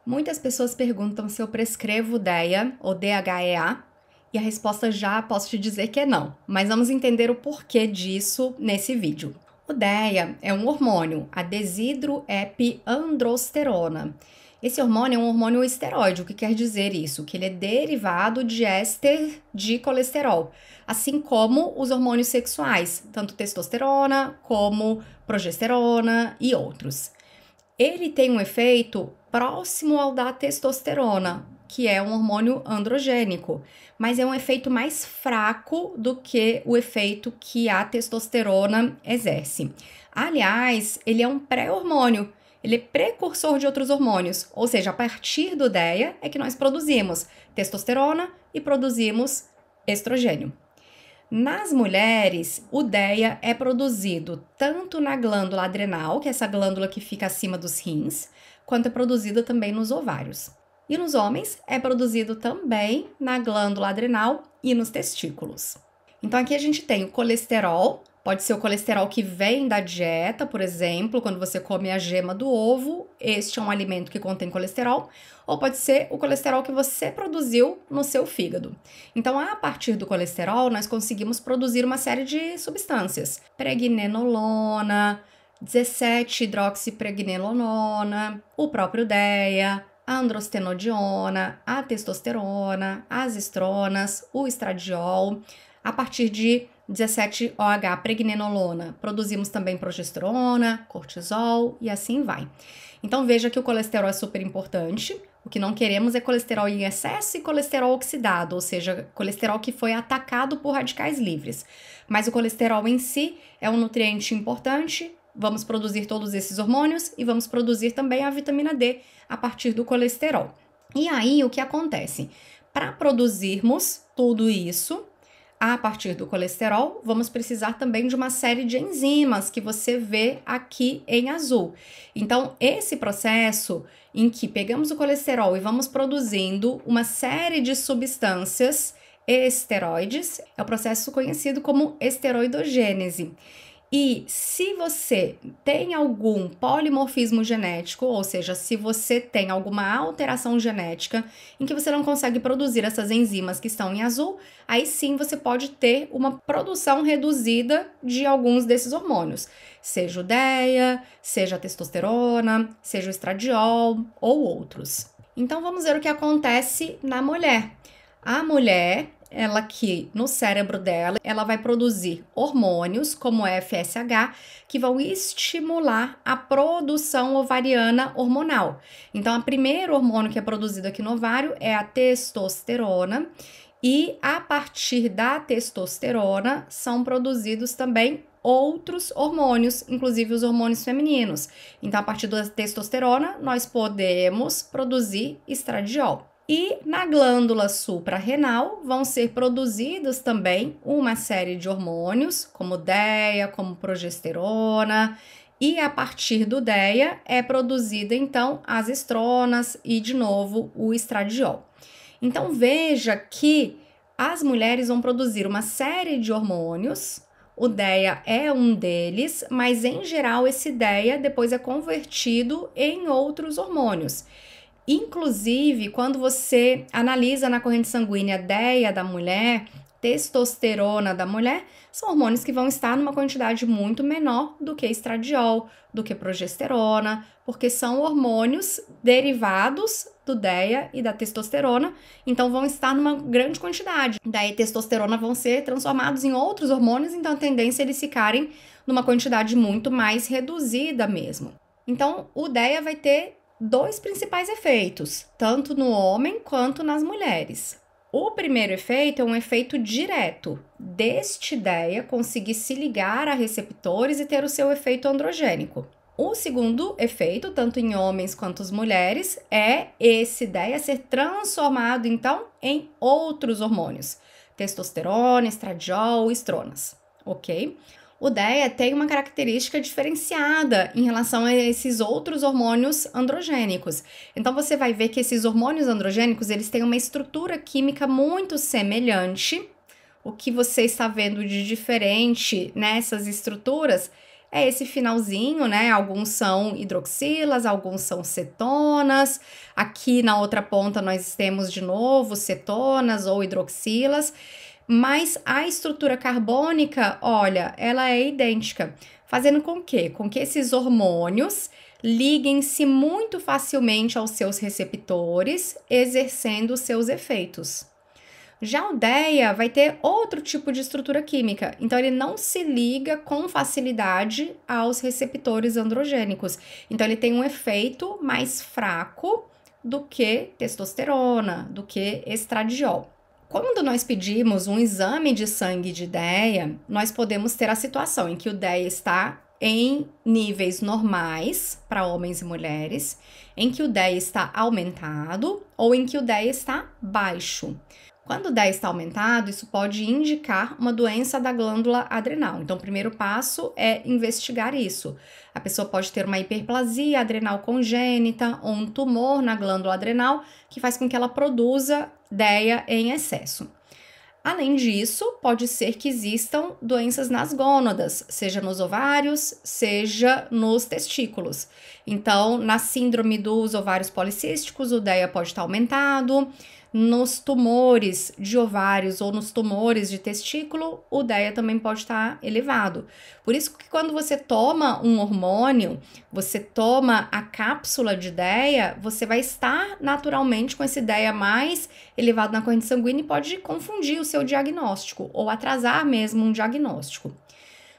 Muitas pessoas perguntam se eu prescrevo DEA ou DHEA e a resposta já posso te dizer que é não, mas vamos entender o porquê disso nesse vídeo. O DEA é um hormônio, a desidroepiandrosterona. Esse hormônio é um hormônio esteroide. O que quer dizer isso? Que ele é derivado de éster de colesterol, assim como os hormônios sexuais, tanto testosterona como progesterona e outros. Ele tem um efeito próximo ao da testosterona, que é um hormônio androgênico, mas é um efeito mais fraco do que o efeito que a testosterona exerce. Aliás, ele é um pré-hormônio, ele é precursor de outros hormônios, ou seja, a partir do DEA é que nós produzimos testosterona e produzimos estrogênio. Nas mulheres, o DEA é produzido tanto na glândula adrenal, que é essa glândula que fica acima dos rins, quanto é produzido também nos ovários. E nos homens, é produzido também na glândula adrenal e nos testículos. Então aqui a gente tem o colesterol, pode ser o colesterol que vem da dieta, por exemplo, quando você come a gema do ovo, este é um alimento que contém colesterol, ou pode ser o colesterol que você produziu no seu fígado. Então, a partir do colesterol, nós conseguimos produzir uma série de substâncias. Pregnenolona, 17-hidroxipregnenolona, o próprio DEA, a androstenodiona, a testosterona, as estronas, o estradiol. A partir de 17-OH-pregnenolona, produzimos também progesterona, cortisol e assim vai. Então veja que o colesterol é super importante. O que não queremos é colesterol em excesso e colesterol oxidado, ou seja, colesterol que foi atacado por radicais livres. Mas o colesterol em si é um nutriente importante. Vamos produzir todos esses hormônios e vamos produzir também a vitamina D a partir do colesterol. E aí, o que acontece? Para produzirmos tudo isso, a partir do colesterol, vamos precisar também de uma série de enzimas que você vê aqui em azul. Então, esse processo em que pegamos o colesterol e vamos produzindo uma série de substâncias esteroides, é o processo conhecido como esteroidogênese. E se você tem algum polimorfismo genético, ou seja, se você tem alguma alteração genética em que você não consegue produzir essas enzimas que estão em azul, aí sim você pode ter uma produção reduzida de alguns desses hormônios, seja o DEA, seja a testosterona, seja o estradiol ou outros. Então vamos ver o que acontece na mulher. A mulher, ela que no cérebro dela, ela vai produzir hormônios como o FSH que vão estimular a produção ovariana hormonal. Então, o primeiro hormônio que é produzido aqui no ovário é a testosterona e a partir da testosterona são produzidos também outros hormônios, inclusive os hormônios femininos. Então, a partir da testosterona, nós podemos produzir estradiol. E na glândula suprarrenal vão ser produzidos também uma série de hormônios, como DEA, como progesterona, e a partir do DEA é produzida então as estronas e de novo o estradiol. Então veja que as mulheres vão produzir uma série de hormônios, o DEA é um deles, mas em geral esse DEA depois é convertido em outros hormônios. Inclusive, quando você analisa na corrente sanguínea DEA da mulher, testosterona da mulher, são hormônios que vão estar numa quantidade muito menor do que estradiol, do que progesterona, porque são hormônios derivados do DEA e da testosterona, então vão estar numa grande quantidade. Daí testosterona vão ser transformados em outros hormônios, então a tendência é eles ficarem numa quantidade muito mais reduzida mesmo. Então, o DEA vai ter dois principais efeitos, tanto no homem quanto nas mulheres. O primeiro efeito é um efeito direto deste DEA conseguir se ligar a receptores e ter o seu efeito androgênico. O segundo efeito, tanto em homens quanto as mulheres, é esse DEA ser transformado então em outros hormônios, testosterona, estradiol, estronas, ok? O DEA tem uma característica diferenciada em relação a esses outros hormônios androgênicos. Então, você vai ver que esses hormônios androgênicos, eles têm uma estrutura química muito semelhante. O que você está vendo de diferente nessas estruturas é esse finalzinho, né? Alguns são hidroxilas, alguns são cetonas. Aqui na outra ponta nós temos de novo cetonas ou hidroxilas. Mas a estrutura carbônica, olha, ela é idêntica, fazendo com que esses hormônios liguem-se muito facilmente aos seus receptores, exercendo seus efeitos. Já o DEA vai ter outro tipo de estrutura química, então ele não se liga com facilidade aos receptores androgênicos. Então ele tem um efeito mais fraco do que testosterona, do que estradiol. Quando nós pedimos um exame de sangue de DEA, nós podemos ter a situação em que o DEA está em níveis normais para homens e mulheres, em que o DEA está aumentado ou em que o DEA está baixo. Quando o DEA está aumentado, isso pode indicar uma doença da glândula adrenal. Então, o primeiro passo é investigar isso. A pessoa pode ter uma hiperplasia adrenal congênita ou um tumor na glândula adrenal que faz com que ela produza DEA em excesso. Além disso, pode ser que existam doenças nas gônadas, seja nos ovários, seja nos testículos. Então, na síndrome dos ovários policísticos, o DEA pode estar aumentado. Nos tumores de ovários ou nos tumores de testículo, o DEA também pode estar elevado. Por isso que quando você toma um hormônio, você toma a cápsula de DEA, você vai estar naturalmente com esse DEA mais elevado na corrente sanguínea e pode confundir o seu diagnóstico ou atrasar mesmo um diagnóstico.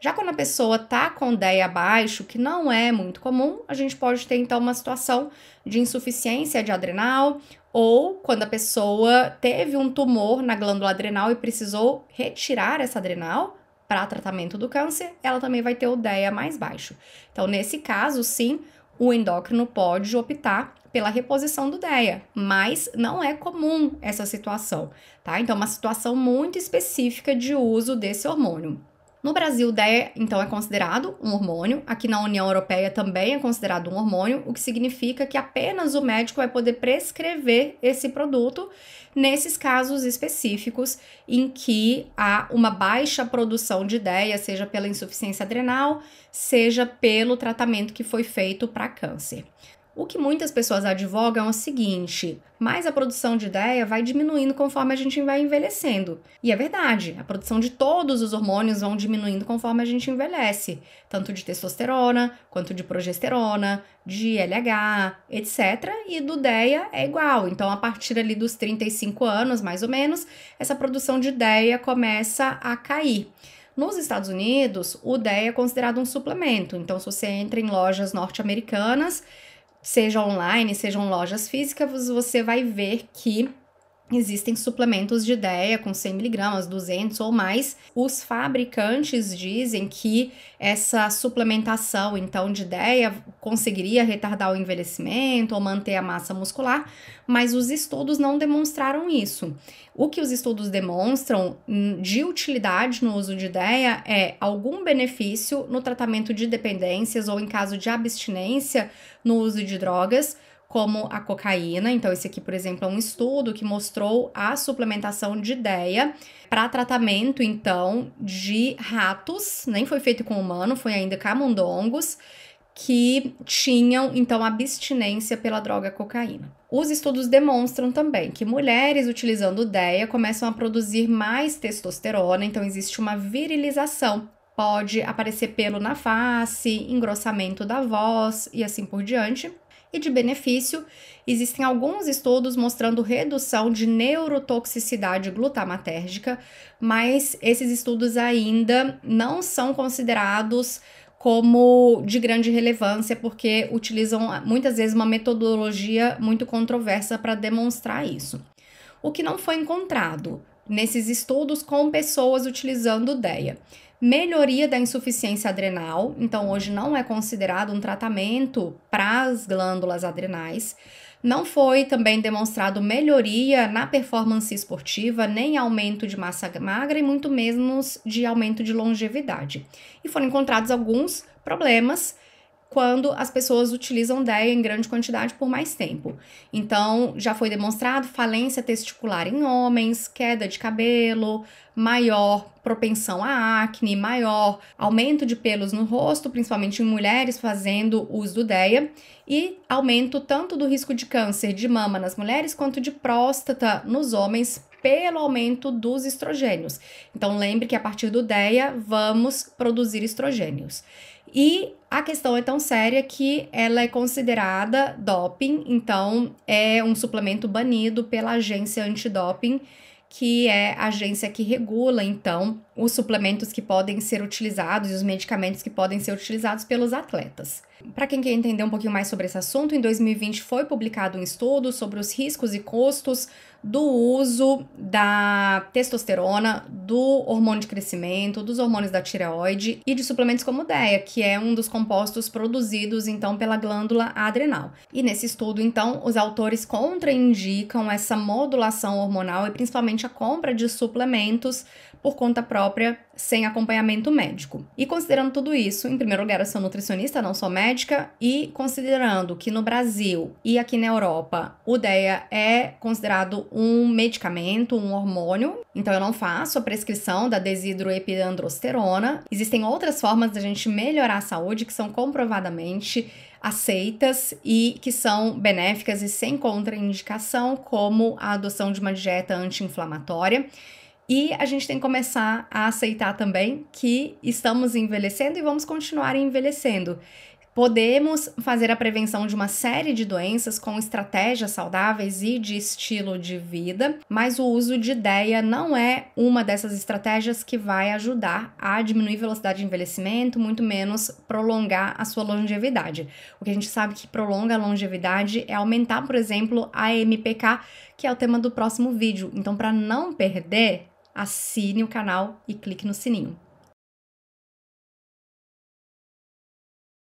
Já quando a pessoa está com DEA baixo, que não é muito comum, a gente pode ter então uma situação de insuficiência de adrenal, ou quando a pessoa teve um tumor na glândula adrenal e precisou retirar essa adrenal para tratamento do câncer, ela também vai ter o DEA mais baixo. Então, nesse caso, sim, o endócrino pode optar pela reposição do DEA, mas não é comum essa situação, tá? Então, é uma situação muito específica de uso desse hormônio. No Brasil, o DEA, então, é considerado um hormônio. Aqui na União Europeia também é considerado um hormônio, o que significa que apenas o médico vai poder prescrever esse produto nesses casos específicos em que há uma baixa produção de DEA, seja pela insuficiência adrenal, seja pelo tratamento que foi feito para câncer. O que muitas pessoas advogam é o seguinte, mas a produção de DEA vai diminuindo conforme a gente vai envelhecendo. E é verdade, a produção de todos os hormônios vão diminuindo conforme a gente envelhece, tanto de testosterona, quanto de progesterona, de LH, etc. E do DEA é igual, então a partir ali dos 35 anos, mais ou menos, essa produção de DEA começa a cair. Nos Estados Unidos, o DEA é considerado um suplemento, então se você entra em lojas norte-americanas, seja online, sejam lojas físicas, você vai ver que existem suplementos de DEA com 100 mg, 200 ou mais. Os fabricantes dizem que essa suplementação, então, de DEA conseguiria retardar o envelhecimento ou manter a massa muscular, mas os estudos não demonstraram isso. O que os estudos demonstram de utilidade no uso de DEA é algum benefício no tratamento de dependências ou em caso de abstinência no uso de drogas, como a cocaína. Então, esse aqui, por exemplo, é um estudo que mostrou a suplementação de DEA para tratamento, então, de ratos, nem foi feito com humano, foi ainda camundongos, que tinham, então, abstinência pela droga cocaína. Os estudos demonstram também que mulheres utilizando DEA começam a produzir mais testosterona, então existe uma virilização. Pode aparecer pelo na face, engrossamento da voz e assim por diante. E de benefício, existem alguns estudos mostrando redução de neurotoxicidade glutamatérgica, mas esses estudos ainda não são considerados como de grande relevância, porque utilizam muitas vezes uma metodologia muito controversa para demonstrar isso. O que não foi encontrado nesses estudos com pessoas utilizando DEA? Melhoria da insuficiência adrenal, então hoje não é considerado um tratamento para as glândulas adrenais. Não foi também demonstrado melhoria na performance esportiva, nem aumento de massa magra e muito menos de aumento de longevidade. E foram encontrados alguns problemas quando as pessoas utilizam DEA em grande quantidade por mais tempo. Então, já foi demonstrado falência testicular em homens, queda de cabelo, maior propensão a acne, maior aumento de pelos no rosto, principalmente em mulheres fazendo uso do DEA, e aumento tanto do risco de câncer de mama nas mulheres quanto de próstata nos homens pelo aumento dos estrogênios. Então, lembre que a partir do DEA vamos produzir estrogênios. E a questão é tão séria que ela é considerada doping, então é um suplemento banido pela agência antidoping, que é a agência que regula, então, os suplementos que podem ser utilizados e os medicamentos que podem ser utilizados pelos atletas. Para quem quer entender um pouquinho mais sobre esse assunto, em 2020 foi publicado um estudo sobre os riscos e custos do uso da testosterona, do hormônio de crescimento, dos hormônios da tireoide e de suplementos como o DEA, que é um dos compostos produzidos, então, pela glândula adrenal. E nesse estudo, então, os autores contraindicam essa modulação hormonal e principalmente a compra de suplementos por conta própria, sem acompanhamento médico. E considerando tudo isso, em primeiro lugar, eu sou nutricionista, não sou médica, e considerando que no Brasil e aqui na Europa o DEA é considerado um medicamento, um hormônio, então eu não faço a prescrição da desidroepiandrosterona. Existem outras formas da gente melhorar a saúde que são comprovadamente aceitas e que são benéficas e sem contraindicação, como a adoção de uma dieta anti-inflamatória. E a gente tem que começar a aceitar também que estamos envelhecendo e vamos continuar envelhecendo. Podemos fazer a prevenção de uma série de doenças com estratégias saudáveis e de estilo de vida, mas o uso de DEA não é uma dessas estratégias que vai ajudar a diminuir a velocidade de envelhecimento, muito menos prolongar a sua longevidade. O que a gente sabe que prolonga a longevidade é aumentar, por exemplo, a AMPK, que é o tema do próximo vídeo. Então, para não perder, assine o canal e clique no sininho.